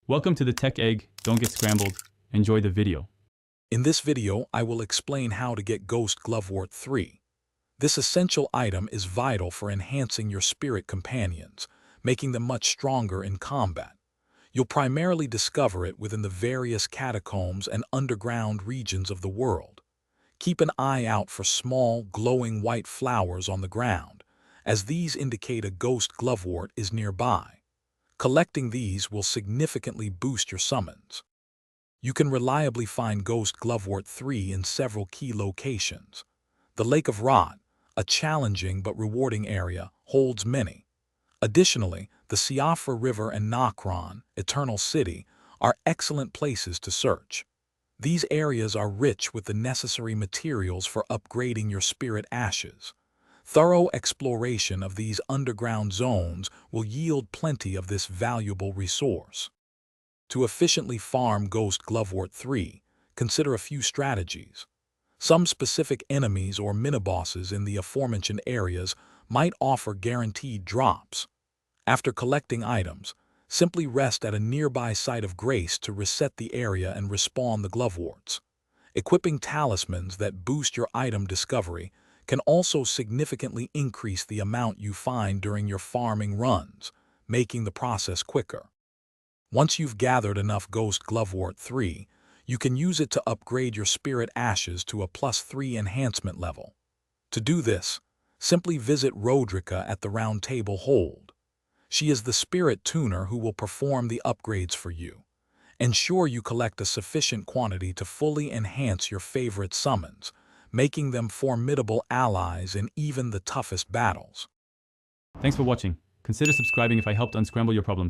Welcome to the Tech Egg. Don't get scrambled. Enjoy the video. In this video, I will explain how to get Ghost Glovewort 3. This essential item is vital for enhancing your spirit companions, making them much stronger in combat. You'll primarily discover it within the various catacombs and underground regions of the world. Keep an eye out for small, glowing white flowers on the ground, as these indicate a Ghost Glovewort is nearby. Collecting these will significantly boost your summons. You can reliably find Ghost Glovewort 3 in several key locations. The Lake of Rot, a challenging but rewarding area, holds many. Additionally, the Siofra River and Nokron, Eternal City, are excellent places to search. These areas are rich with the necessary materials for upgrading your spirit ashes. Thorough exploration of these underground zones will yield plenty of this valuable resource. To efficiently farm Ghost Glovewort 3, consider a few strategies. Some specific enemies or minibosses in the aforementioned areas might offer guaranteed drops. After collecting items, simply rest at a nearby site of grace to reset the area and respawn the Gloveworts. Equipping talismans that boost your item discovery can also significantly increase the amount you find during your farming runs, making the process quicker. Once you've gathered enough Ghost Glovewort 3, you can use it to upgrade your spirit ashes to a +3 enhancement level. To do this, simply visit Rodrika at the Round Table Hold. She is the spirit tuner who will perform the upgrades for you. Ensure you collect a sufficient quantity to fully enhance your favorite summons, making them formidable allies in even the toughest battles. Thanks for watching. Consider subscribing if I helped unscramble your problems.